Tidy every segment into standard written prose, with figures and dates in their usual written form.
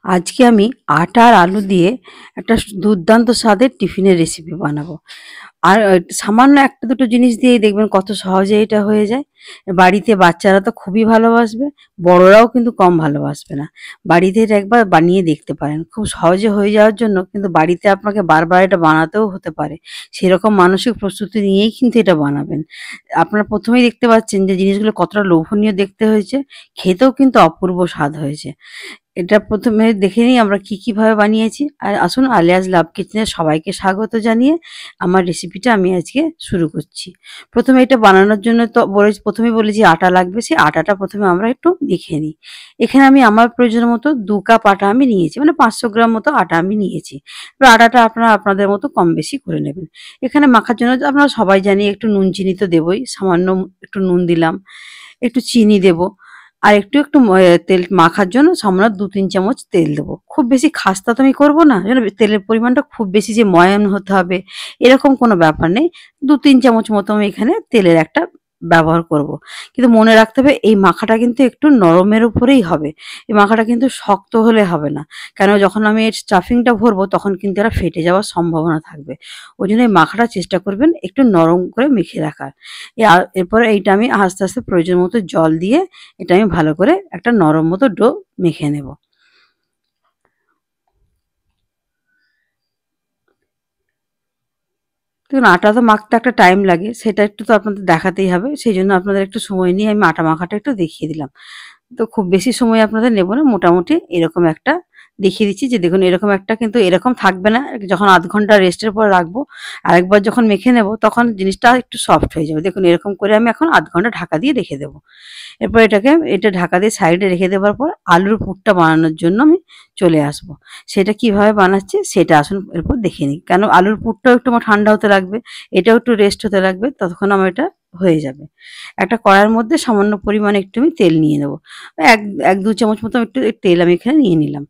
আজকে আমি আটা আর আলু দিয়ে একটা দুর্দান্ত স্বাদের টিফিনের রেসিপি বানাবো। আর সামান্য একটা দুটো জিনিস দিয়েই দেখবেন কত সহজে এটা হয়ে যায়। বাড়িতে বাচ্চারা তো খুবই ভালোবাসবে, বড়রাও কিন্তু কম ভালোবাসবে না। বাড়িতে এটা একবার বানিয়ে দেখতে পারেন। খুব সহজে হয়ে যাওয়ার জন্য কিন্তু বাড়িতে আপনাকে বারবার এটা বানাতেও হতে পারে। সেরকম মানসিক প্রস্তুতি নিয়েই কিন্তু এটা বানাবেন। আপনারা ১ম এই দেখতে পাচ্ছেন যে জিনিসগুলো কতটা লোভনীয় দেখতে হয়েছে, খেতেও কিন্তু অপূর্ব স্বাদ হয়েছে। এটা ১ম এ দেখে নিই আমরা কি ভাবে বানিয়েছি। আর আসুন আলিয়াস লাভ কিচেনে সবাইকে স্বাগত জানিয়ে আমার রেসিপিটা আমি আজকে শুরু করছি। ১ম এ এটা বানানোর জন্য তো ১ম এই বলেছি আটা লাগবে। সেই আটাটা ১ম এ আমরা একটু মেখে নিই। এখানে আমি আমার প্রয়োজন মতো ২ কাপ আটা আমি নিয়েছি। মানে ৫০০ গ্রাম মতো আটা আমি নিয়েছি। এবার আটাটা আপনারা আপনাদের মতো কম বেশি করে নেবেন। এখানে মাখার জন্য আপনারা সবাই জানি একটু নুন চিনি তো দেবই। সামান্য একটু নুন দিলাম, একটু চিনি দেব। আর একটু তেল মাখার জন্য সামান্য ২-৩ চামচ তেল দেবো। খুব বেশি খাস্তা তো আমি করব না। যেন তেলের পরিমাণটা খুব বেশি যে ময়ান হতে হবে এরকম কোনো ব্যাপার নেই। ২-৩ চামচ মতো আমি এখানে তেলের একটা ব্যবহার করব। কিন্তু মনে রাখতে হবে এই মাখাটা কিন্তু একটু নরমের উপরেই হবে। এই মাখাটা কিন্তু শক্ত হলে হবে না। কেন যখন আমি এর স্টাফিংটা ভরবো তখন কিন্তু এটা ফেটে যাওয়ার সম্ভাবনা থাকবে। ওইজন্য এই মাখাটা চেষ্টা করবেন একটু নরম করে মেখে রাখার। এরপরে এইটা আমি আস্তে প্রয়োজন মতো জল দিয়ে এটা আমি ভালো করে একটা নরম মতো ডো মেখে নেব। দেখুন আটা তো মাখতে একটা টাইম লাগে, সেটা একটু তো আপনাদের দেখাতেই হবে। সেইজন্য আপনাদের একটু সময় নিয়ে আমি আটা মাখাটা একটু দেখিয়ে দিলাম। তো খুব বেশি সময় আপনাদের নেব না। মোটামুটি এরকম একটা দেখিয়ে দিচ্ছি যে দেখুন এরকম একটা কিন্তু এরকম থাকবে না। যখন ০.৫ ঘন্টা রেস্টের পর রাখবো, আরেকবার যখন মেখে নেব তখন জিনিসটা একটু সফট হয়ে যাবে। দেখুন এরকম করে আমি এখন ০.৫ ঘন্টা ঢাকা দিয়ে রেখে দেব। এরপর এটা ঢাকা দিয়ে সাইডে রেখে দেওয়ার পর আলুর পুরটা বানানোর জন্য আমি চলে আসব। সেটা কিভাবে বানাচ্ছি সেটা আসুন এরপর দেখে নিই। কেন আলুর পুরটাও একটু আমার ঠান্ডা হতে লাগবে, এটাও একটু রেস্ট হতে লাগবে, ততক্ষণ আমার এটা হয়ে যাবে। একটা কড়াইয়ের মধ্যে সামান্য পরিমাণে একটু আমি তেল নিয়ে নেব। ১-২ চামচ মতো একটু তেল আমি এখানে নিয়ে নিলাম।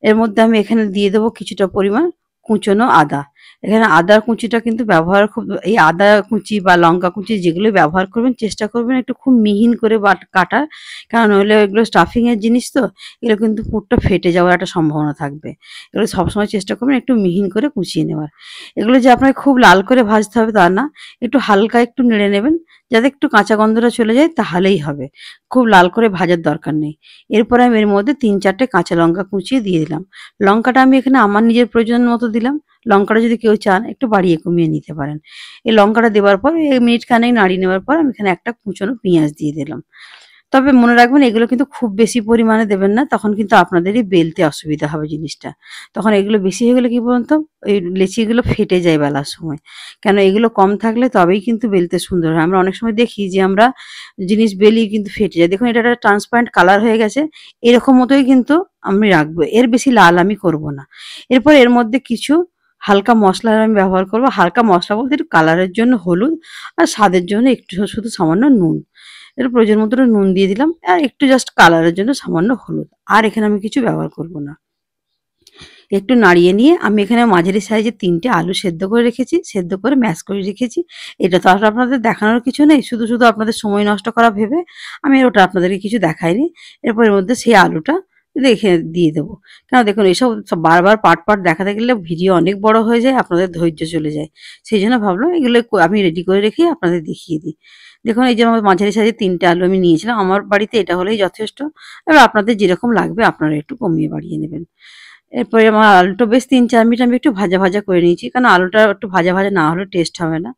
এর মধ্যে আমি এখানে দিয়ে দেবো কিছুটা পরিমাণ কুচনো আদা। এখানে আদার কুচিটা কিন্তু ব্যবহার খুব এই আদা কুচি বা লঙ্কা কুচি যেগুলোই ব্যবহার করবেন চেষ্টা করবেন একটু খুব মিহিন করে কাটার। কারণ নইলে এগুলো স্টাফিং এর জিনিস তো এগুলো কিন্তু পুরটা ফেটে যাওয়ার একটা সম্ভাবনা থাকবে। এগুলো সবসময় চেষ্টা করবেন একটু মিহিন করে কুচিয়ে নেওয়ার। এগুলো যে আপনাকে খুব লাল করে ভাজতে হবে তা না। একটু হালকা একটু নেড়ে নেবেন যাতে একটু কাঁচা গন্ধটা চলে যায় তাহলেই হবে। খুব লাল করে ভাজার দরকার নেই। এরপরে আমি এর মধ্যে ৩-৪টে কাঁচা লঙ্কা কুচিয়ে দিয়ে দিলাম। লঙ্কাটা আমি এখানে আমার নিজের প্রয়োজন মতো দিলাম। লঙ্কাটা যদি কেউ চান একটু বাড়িয়ে কমিয়ে নিতে পারেন। এই লঙ্কাটা দেওয়ার পর মিনিট খানেক নাড়িয়ে নেওয়ার পর আমি এখানে একটা কুচনো পেঁয়াজ দিয়ে দিলাম। তবে মনে রাখবেন এগুলো কিন্তু খুব বেশি পরিমাণে দেবেন না, তখন কিন্তু আপনাদেরই বেলতে অসুবিধা হবে জিনিসটা। তখন এগুলো বেশি হয়ে গেলে কি বলুন তো, এই লেচিগুলো ফেটে যায় বেলার সময়। কেন এগুলো কম থাকলে তবেই কিন্তু বেলতে সুন্দর হয়। আমরা অনেক সময় দেখি যে আমরা জিনিস বেলি কিন্তু ফেটে যায়। দেখুন এটা একটা ট্রান্সপারেন্ট কালার হয়ে গেছে। এরকম মতোই কিন্তু আমি রাখবো। এর বেশি লাল আমি করব না। এরপর এর মধ্যে কিছু হালকা মসলার আমি ব্যবহার করব। হালকা মসলা বলতে একটু কালারের জন্য হলুদ আর স্বাদের জন্য একটু শুধু সামান্য নুন। এর প্রয়োজন মতো নুন দিয়ে দিলাম আর একটু জাস্ট কালারের জন্য সামান্য হলুদ। আর এখানে আমি কিছু ব্যবহার করব না। একটু নাড়িয়ে নিয়ে আমি এখানে মাঝারি সাইজের ৩টে আলু সেদ্ধ করে রেখেছি, সেদ্ধ করে ম্যাশ করে রেখেছি। এটা তো আর আপনাদের দেখানোর কিছু নেই। শুধু আপনাদের সময় নষ্ট করা ভেবে আমি ওটা আপনাদেরকে কিছু দেখাইনি। এরপর এর মধ্যে সেই আলুটা দিয়ে দেবো। কেন দেখুন এসব বারবার পার্ট দেখাতে গেলে ভিডিও অনেক বড় হয়ে যায়, আপনাদের ধৈর্য চলে যায়। সেইজন্য ভাবলাম এগুলো আমি রেডি করে রেখেই আপনাদের দেখিয়ে দিই। দেখুন এই যে আমার মাঝারি সাইজের ৩টে আলু আমি নিয়েছিলাম। আমার বাড়িতে এটা হলেই যথেষ্ট। এবার আপনাদের যেরকম লাগবে আপনারা একটু কমিয়ে বাড়িয়ে নেবেন। এরপরে আমার আলুটা বেশ ৩-৪ মিনিট আমি একটু ভাজা করে নিয়েছি। কারণ আলুটা একটু ভাজা না হলে টেস্ট হবে না।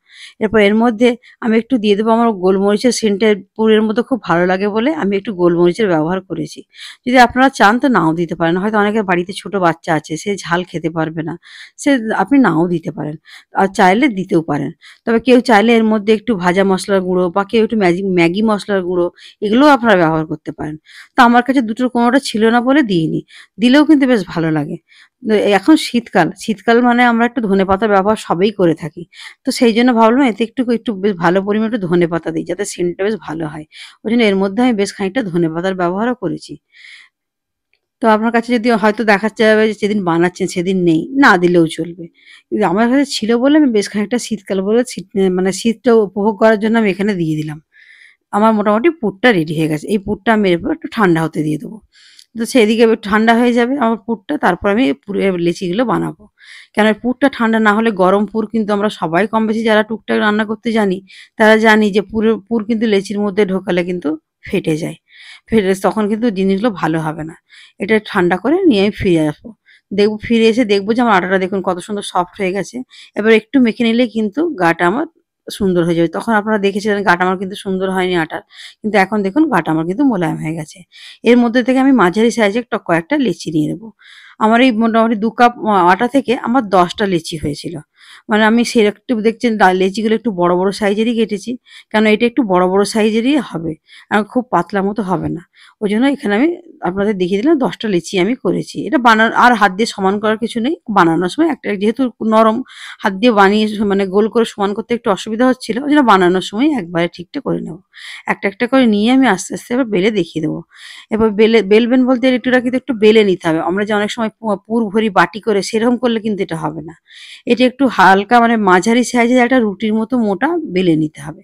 এরপর এর মধ্যে আমি একটু দিয়ে দেবো আমার গোলমরিচের সেন্টের পুরের মধ্যে খুব ভালো লাগে বলে আমি একটু গোলমরিচের ব্যবহার করেছি। যদি আপনারা চান তো নাও দিতে পারেন। হয়তো অনেকের বাড়িতে ছোট বাচ্চা আছে, সে ঝাল খেতে পারবে না। সে আপনি নাও দিতে পারেন। আর চাইলে দিতেও পারেন। তবে কেউ চাইলে এর মধ্যে একটু ভাজা মসলার গুঁড়ো বা কেউ একটু ম্যাগি মসলার গুঁড়ো এগুলোও আপনারা ব্যবহার করতে পারেন। তো আমার কাছে দুটোর কোনোটা ছিল না বলে দিইনি। দিলেও কিন্তু বেশ ভালো লাগে। এখন শীতকাল মানে আমরা একটু ধনেপাতার ব্যবহার সবাই করে থাকি। তো সেইজন্য ভাবলাম এতে একটু বেশ ভালো পরিমাণে একটু ধনেপাতা দিই যাতে সেন্টটা বেশ ভালো হয়। ওইজন্য এর মধ্যে আমি বেশ খানিকটা ধনেপাতার ব্যবহারও করেছি। তো আপনার কাছে যদি হয়তো দেখাচ্ছে যাবে যে যেদিন বানাচ্ছেন সেদিন নেই, না দিলেও চলবে। কিন্তু আমার কাছে ছিল বলে আমি বেশ খানিকটা শীতকাল বলে মানে শীতটা উপভোগ করার জন্য আমি এখানে দিয়ে দিলাম। আমার মোটামুটি পুরটা রেডি হয়ে গেছে। এই পুরটা আমি এরপর একটু ঠান্ডা হতে দিয়ে দেবো। তো সেদিকে এবার ঠান্ডা হয়ে যাবে আমার পুরটা, তারপর আমি পুরের লেচিগুলো বানাবো। কেন পুরটা ঠান্ডা না হলে গরম পুর কিন্তু আমরা সবাই কম বেশি যারা টুকটাক রান্না করতে জানি, তারা জানি যে পুর কিন্তু লেচির মধ্যে ঢোকালে কিন্তু ফেটে যায়। তখন কিন্তু জিনিসগুলো ভালো হবে না। এটা ঠান্ডা করে নিয়ে আমি ফিরে আসবো। ফিরে এসে দেখবো যে আমার আটাটা দেখুন কত সুন্দর সফট হয়ে গেছে। এবার একটু মেখে নিলেই কিন্তু গাটা আমার সুন্দর হয়ে যাবে। তখন আপনারা দেখেছিলেন গাটা আমার কিন্তু সুন্দর হয়নি আটার। কিন্তু এখন দেখুন গাটা আমার কিন্তু মোলায়েম হয়ে গেছে। এর মধ্যে থেকে আমি মাঝারি সাইজের কয়েকটা লেচি নিয়ে নেবো। আমার এই মোটামুটি ২ কাপ আটা থেকে আমার ১০ টা লেচি হয়েছিল। মানে আমি একটু দেখছেন লেচিগুলো একটু বড়, বড় সাইজেরই কেটেছি। কেন এটা একটু বড়, বড় সাইজেরই হবে। খুব পাতলা মতো হবে না। ওইজন্য এখানে আমি আপনাদের দেখিয়ে দিলাম ১০ টা লেচি আমি করেছি। এটা আর হাত দিয়ে সমান করার কিছু নেই। বানানোর সময় একটা যেহেতু নরম, হাত দিয়ে বানিয়ে মানে গোল করে সমান করতে একটু অসুবিধা হচ্ছিল। ওইজন্য বানানোর সময় একবারে ঠিকটা করে নেব। একটা, একটা করে নিয়ে আমি আস্তে, আস্তে এবার বেলে দেখিয়ে দেবো। এবার বেলবেন বলতে এটাকে কিন্তু একটু বেলে নিতে হবে। আমরা যে অনেক সময় পুর ভরি বাটি করে সেরকম করলে কিন্তু এটা হবে না। এটা একটু হালকা মানে মাঝারি সাইজের একটা রুটির মতো মোটা বেলে নিতে হবে।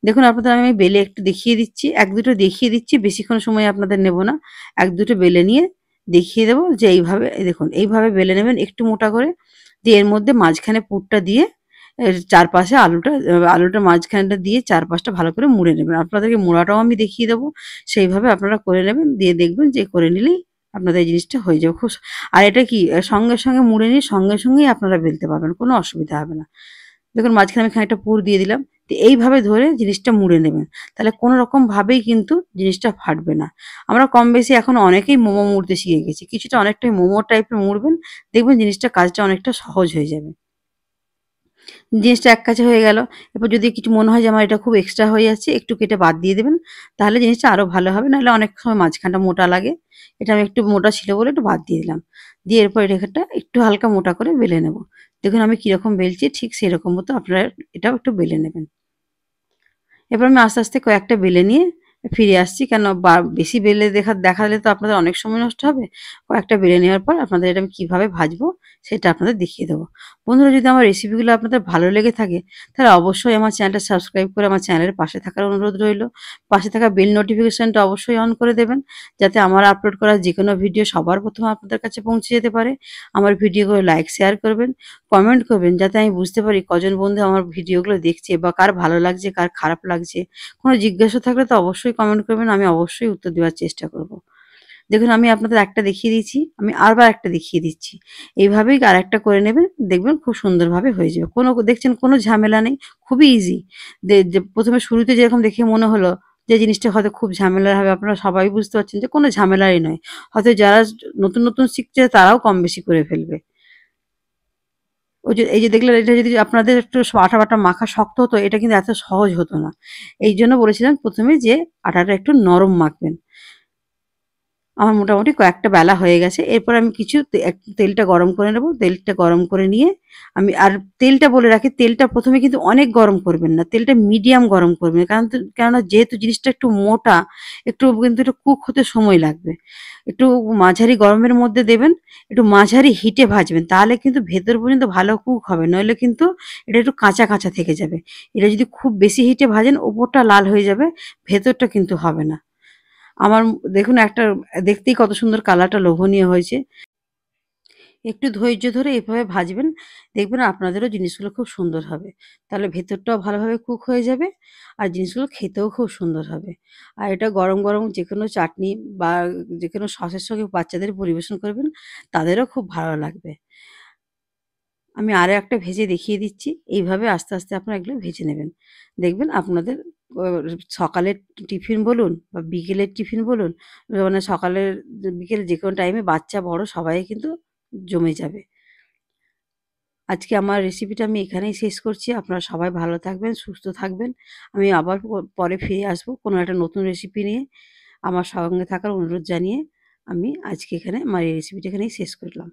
দেখুন আপনাদের আমি বেলে একটু দেখিয়ে দিচ্ছি। ১-২ টো দেখিয়ে দিচ্ছি। বেশিক্ষণ সময় আপনাদের নেব না। ১-২ টো বেলে নিয়ে দেখিয়ে দেবো যে এইভাবে দেখুন এইভাবে বেলে নেবেন একটু মোটা করে। দিয়ে এর মধ্যে মাঝখানে পুরটা দিয়ে এর চারপাশে আলুটার মাঝখানটা দিয়ে চারপাশটা ভালো করে মুড়ে নেবেন। আপনাদেরকে মোড়াটাও আমি দেখিয়ে দেবো। সেইভাবে আপনারা করে নেবেন। দিয়ে দেখবেন যে করে নিলেই আপনাদের এই জিনিসটা হয়ে যাবে। আর এটা কি সঙ্গে, সঙ্গে মুড়ে নিয়ে সঙ্গে, সঙ্গেই আপনারা বেলতে পারবেন। কোনো অসুবিধা হবে না। দেখুন মাঝখানে আমি খানিকটা পুর দিয়ে দিলাম। তো এইভাবে ধরে জিনিসটা মুড়ে নেবেন। তাহলে কোনো রকম ভাবেই কিন্তু জিনিসটা ফাটবে না। আমরা কম বেশি এখন অনেকেই মোমো মুড়তে শিখে গেছি। কিছুটা অনেকটাই মোমো টাইপের মুড়বেন। দেখবেন জিনিসটা কাজটা অনেকটা সহজ হয়ে যাবে। জিনিসটা এক কাছে হয়ে গেল। এরপর যদি কিছু মনে হয় যে আমার এটা খুব এক্সট্রা হয়ে যাচ্ছে, একটু কেটে বাদ দিয়ে দেবেন। তাহলে জিনিসটা আরো ভালো হবে। নাহলে অনেক সময় মাঝখানটা মোটা লাগে। এটা আমি একটু মোটা ছিল বলে একটু বাদ দিয়ে দিলাম। দিয়ে এরপর রেখাটা একটু হালকা মোটা করে বেলে নেব। দেখুন আমি কিরকম বেলছি ঠিক সেরকম মতো আপনারা এটাও একটু বেলে নেবেন। এবার আমি আস্তে, আস্তে কয়েকটা বেলে নিয়ে ফিরে আসছি। কেন বেশি বেলে দেখালে তো আপনাদের অনেক সময় নষ্ট হবে। কয়েকটা বেলে নেওয়ার পর আপনাদের এটা আমি কিভাবে ভাজবো সেটা আপনাদের দেখিয়ে দেবো। বন্ধুরা যদি আমার রেসিপিগুলো আপনাদের ভালো লেগে থাকে তাহলে অবশ্যই আমার চ্যানেলটা সাবস্ক্রাইব করে আমার চ্যানেলের পাশে থাকার অনুরোধ রইলো। পাশে থাকা বেল নোটিফিকেশনটা অবশ্যই অন করে দেবেন। যাতে আমার আপলোড করা যেকোনো ভিডিও সবার প্রথমে আপনাদের কাছে পৌঁছে যেতে পারে। আমার ভিডিওগুলো লাইক, শেয়ার করবেন, কমেন্ট করবেন যাতে আমি বুঝতে পারি কজন বন্ধু আমার ভিডিওগুলো দেখছে বা কার ভালো লাগছে, কার খারাপ লাগছে। কোনো জিজ্ঞাসা থাকলে তো অবশ্যই কমেন্ট করবেন। আমি অবশ্যই উত্তর দেওয়ার চেষ্টা করব। দেখুন আমি আপনাদের একটা দেখিয়ে দিয়েছি। আমি আবার একটা দেখিয়ে দিচ্ছি। এইভাবেই আরেকটা করে নেবেন। দেখবেন খুব সুন্দরভাবে হয়ে যাবে। দেখছেন কোনো ঝামেলা নেই। খুবই ইজি। যে ১ম এ শুরুতে যেরকম দেখে মনে হলো যে জিনিসটা হয়তো খুব ঝামেলার হবে আপনারা সবাই বুঝতে পারছেন যে কোনো ঝামেলারই নয়। হয়তো যারা নতুন, নতুন শিখছে তারাও কম বেশি করে ফেলবে। এই যে দেখলেন এটা যদি আপনাদের একটু আটা-বাটা মাখা শক্ত হতো এটা কিন্তু এত সহজ হতো না। এইজন্য বলেছিলাম ১ম এ যে আটাটা একটু নরম মাখবেন। আমার মোটামুটি কয়েকটা বেলা হয়ে গেছে। এরপর আমি কিছু তেলটা গরম করে নেব। তেলটা গরম করে নিয়ে আর তেলটা বলে রাখি তেলটা ১ম এ কিন্তু অনেক গরম করবেন না। তেলটা মিডিয়াম গরম করবেন। কেননা যেহেতু জিনিসটা একটু মোটা একটু কিন্তু একটু কুক হতে সময় লাগবে। একটু মাঝারি গরমের মধ্যে দেবেন, একটু মাঝারি হিটে ভাজবেন। তাহলে কিন্তু ভেতর পর্যন্ত ভালো কুক হবে। নইলে কিন্তু এটা একটু কাঁচা, কাঁচা থেকে যাবে। এটা যদি খুব বেশি হিটে ভাজেন ওপরটা লাল হয়ে যাবে, ভেতরটা কিন্তু হবে না। আমার দেখুন একটা দেখতেই কত সুন্দর কালারটা লোভনীয় হয়েছে। একটু ধৈর্য ধরে এভাবে ভাজবেন। দেখবেন আপনাদেরও জিনিসগুলো খুব সুন্দর হবে। তাহলে ভেতরটাও ভালোভাবে কুক হয়ে যাবে আর জিনিসগুলো খেতেও খুব সুন্দর হবে। আর এটা গরম, গরম যেকোনো চাটনি বা যেকোনো সসের সঙ্গে বাচ্চাদের পরিবেশন করবেন, তাদেরও খুব ভালো লাগবে। আমি আরো একটা ভেজে দেখিয়ে দিচ্ছি। এইভাবে আস্তে, আস্তে আপনারা এগুলো ভেজে নেবেন। দেখবেন আপনাদের অ সকালের টিফিন বলুন বা বিকেলের টিফিন বলুন, মানে সকালের বিকেলে যেকোনো টাইমে বাচ্চা বড় সবাই কিন্তু জমে যাবে। আজকে আমার রেসিপিটা আমি এখানেই শেষ করছি। আপনারা সবাই ভালো থাকবেন, সুস্থ থাকবেন। আমি আবার পরে ফিরে আসবো কোনো একটা নতুন রেসিপি নিয়ে। আমার সঙ্গে থাকার অনুরোধ জানিয়ে আমি আজকে এখানে আমার এই রেসিপিটা এখানেই শেষ করলাম।